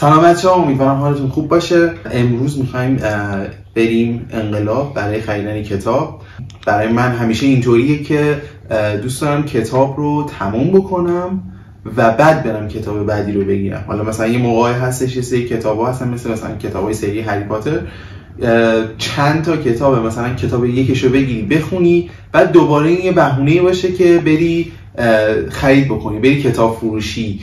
سلام بچه‌ها، امیدوارم حالتون خوب باشه. امروز می‌خوایم بریم انقلاب برای خریدن کتاب. برای من همیشه اینطوریه که دوست دارم کتاب رو تموم بکنم و بعد برم کتاب بعدی رو بگیرم. حالا مثلا یه موقعی هستش یه سری کتاب‌ها هستن مثلا کتابای سری هری پاتر، چند تا کتابه، مثلا کتاب یکشو بگیری بخونی بعد دوباره این یه بهونه‌ای باشه که بری خرید بکنی، بری کتاب فروشی،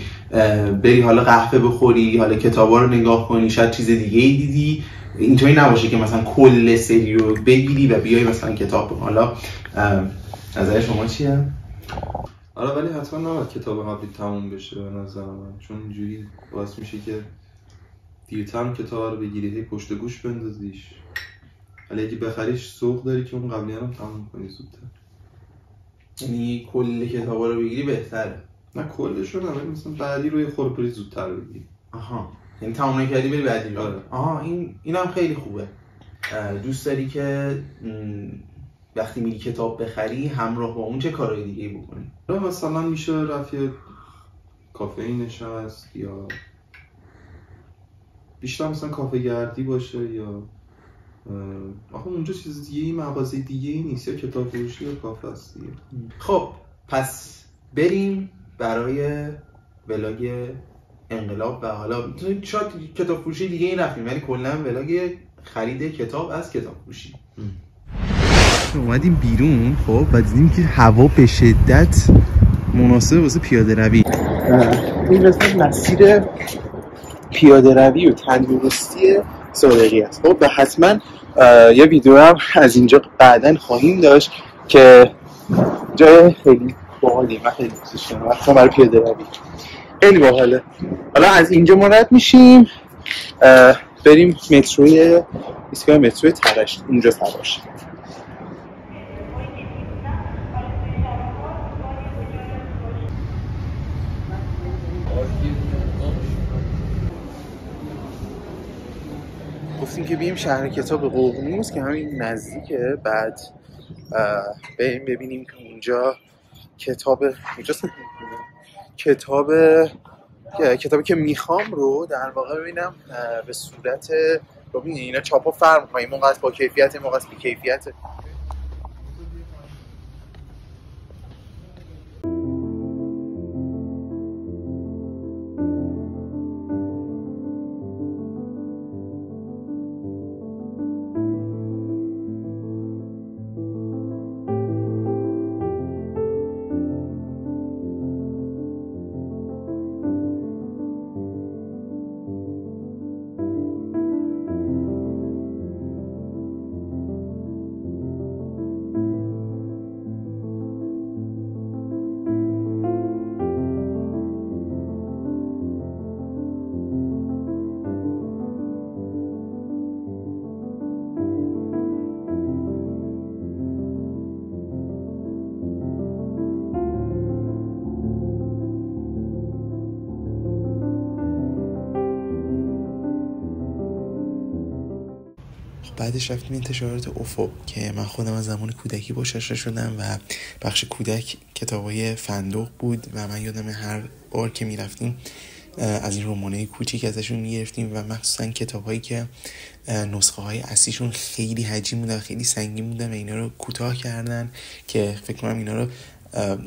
بری حالا قهوه بخوری، حالا کتابا رو نگاه کنی، شاید چیز دیگه ای دیدی. اینطوری نباشه که مثلا کل سری رو بگیری و بیای مثلا کتاب بخونی. حالا نظر شما چیه؟ آره، ولی حتما نباید کتاب قبلی تموم بشه به نظر من، چون اینجوری باعث میشه که دیرتر کتاب رو بگیری هی پشت گوش بندازیش. ولی اگه بخریش سوق داری که اون قبلی هم تموم کنی زودتر. یعنی کل کتابا رو بگیری بهتره؟ نه کلش رو نه، ولی مثلا بعدی رو یه خورده بری زودتر بگیری. آها، یعنی تموم نکردی بری بعدی رو. آره. آها، اینم خیلی خوبه. دوست داری که وقتی میری کتاب بخری همراه با اون چه کارهای دیگه بکنی؟ مثلا میشه رفت یه کافه نشست، یا بیشتر مثلا کافه گردی باشه، یا آخه اونجا چیز دیگه ای، مغازه دیگه ای نیست، یا کتاب فروشی یا کافه است دیگه. خب پس بریم برای ولاگ انقلاب و حالا شاید کتاب فروشی دیگه ای رفتیم، ولی کلا ولاگ خرید کتاب از کتاب فروشی. اومدیم بیرون خب و دیدیم که هوا به شدت مناسب واسه پیاده روی. این مثلا مسیر پیاده روی و تندرستی صادقی است. خب و حتما یه ویدیو هم از اینجا بعداً خواهیم داشت که جای خیلی باحالیه، من خیلی دوستش دارم، مثلا برای پیاده روی خیلی باحاله. حالا از اینجا ما رد میشیم بریم متروی ایستگاه مترو ترش، اونجا سوار شیم. گفتیم که بیم شهر کتاب ققنوس که همین نزدیکه، بعد بریم ببینیم که اونجا کتابی که میخوام رو در واقع ببینم به صورت ببینید اینا چاپا فرق می‌کنه، این موقع با کیفیت، این موقع بی کیفیت. بعدش رفتیم انتشارات افق که من خودم از زمان کودکی باش آشنا شدم و بخش کودک کتابای فندق بود و من یادم هر بار که میرفتیم از این رمانای کوچیک ازشون میگرفتیم و مخصوصا کتابایی که نسخه های اصلیشون خیلی حجیم بودن، خیلی سنگین بودن و اینا رو کوتاه کردن که فکر کنم اینا رو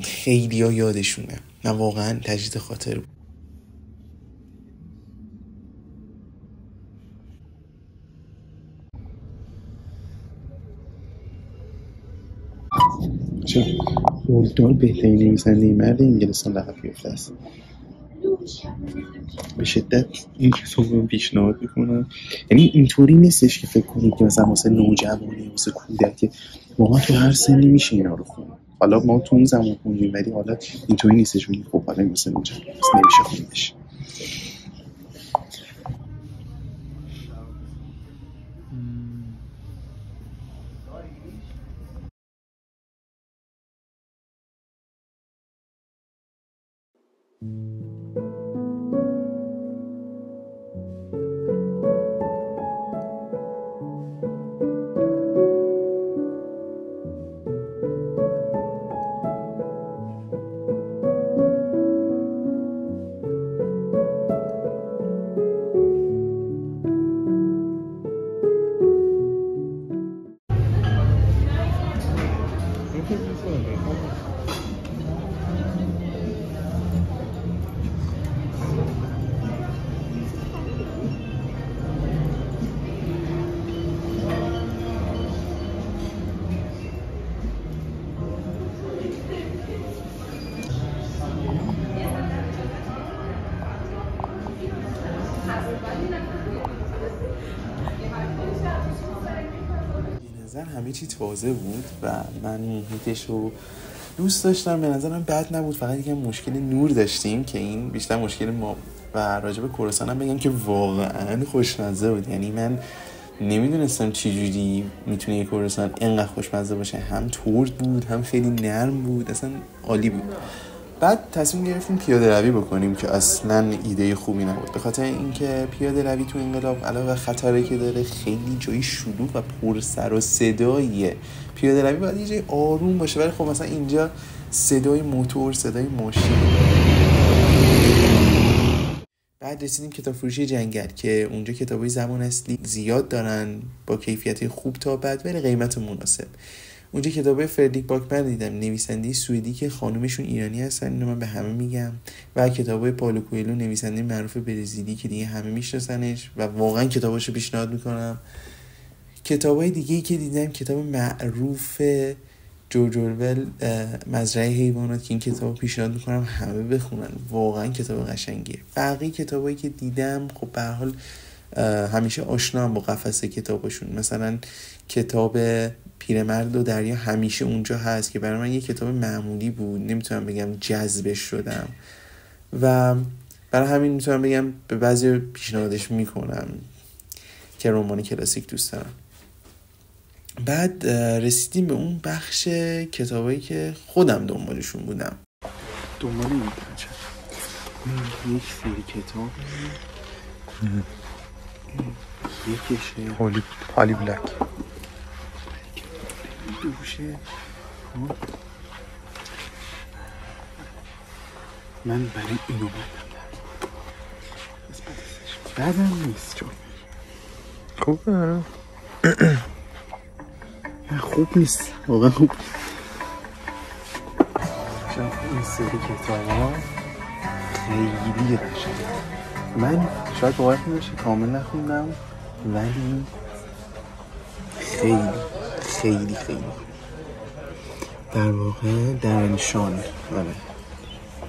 خیلی ها یادشونه. نه واقعا تجدید خاطر بود. رولد دال بهترین نویسنده مرد انگلستان لقب گرفته است. به شدت این کتاب رو پیشنهاد میکنم. یعنی اینطوری نیستش که فکر کنید که مثلا واسه نوجوانی، واسه کودک، واقعا تو هر سنی میشه اینا رو خوند. حالا ما تو اون زمان خوندیم ولی حالا اینطوری نیستش که خب حالا واسه نوجوانی نمیشه خوندش. همه چی تازه بود و من محیطش رو دوست داشتم. به نظرم بد نبود، فقط یکم مشکل نور داشتیم که این بیشتر مشکل ما. و راجع به کروسان هم بگم که واقعا خوشمزه بود. یعنی من نمیدونستم چجوری میتونه یک کروسان اینقدر خوشمزه باشه. هم ترد بود، هم خیلی نرم بود، اصلا عالی بود. بعد تصمیم گرفتیم پیاده روی بکنیم که اصلا ایده خوبی نبود، به خاطر اینکه پیاده روی تو انقلاب علاوه خطری که داره خیلی جای شلوغ و پر سر و صداییه. پیاده روی باید یه جای آروم باشه، ولی خب مثلا اینجا صدای موتور، صدای ماشین. بعد رسیدیم کتاب فروشی جنگل که اونجا کتابای زبان اصلی زیاد دارن با کیفیت خوب تا بد ولی قیمت مناسب. اونجا کتابای فردریک باکمن دیدم، نویسنده سوئدی که خانومشون ایرانی هستن، اینو من به همه میگم. و کتابای پائولو کوئلو، نویسنده معروف برزیلی که دیگه همه میشناسنش و واقعا کتاباشو پیشنهاد میکنم. کتابای دیگه‌ای که دیدم کتاب معروف جورج اورول، مزرعه حیوانات، که این کتابو پیشنهاد میکنم همه بخونن، واقعا کتاب قشنگیه. بقیه کتابایی که دیدم خب به هر حال همیشه آشنام با قفسه کتابشون. مثلا کتاب پیرمرد و دریا همیشه اونجا هست که برای من یه کتاب معمولی بود، نمیتونم بگم جذبش شدم و برای همین میتونم بگم به بعضی پیشنهادش میکنم که رمان کلاسیک دوست دارم. بعد رسیدیم به اون بخش کتابایی که خودم دنبالشون بودم. دنبال این یک سری کتاب، یکیشه هالی بلک دوشه. من برای اینو بعدم نیست چون خوبه. خوب نیست واقعا خوب. شاید این سری کتاب ها خیلی قشنگه. من شاید باورت نمیشه کامل نخوندم ولی خیلی خیلی خیلی در واقع درنشان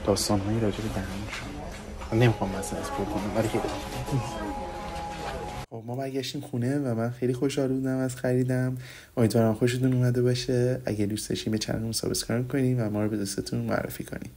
داستان هایی راجع به درنشان. من نمیخوام مثلا اسپول کنم ولی خیلی خب ما برگشتیم خونه و من خیلی خوشحال بودم از خریدم. امیدوارم خوشتون اومده باشه. اگه دوست داشتین به چنلمون سابسکرایب کنین و ما رو به دوستتون معرفی کنین.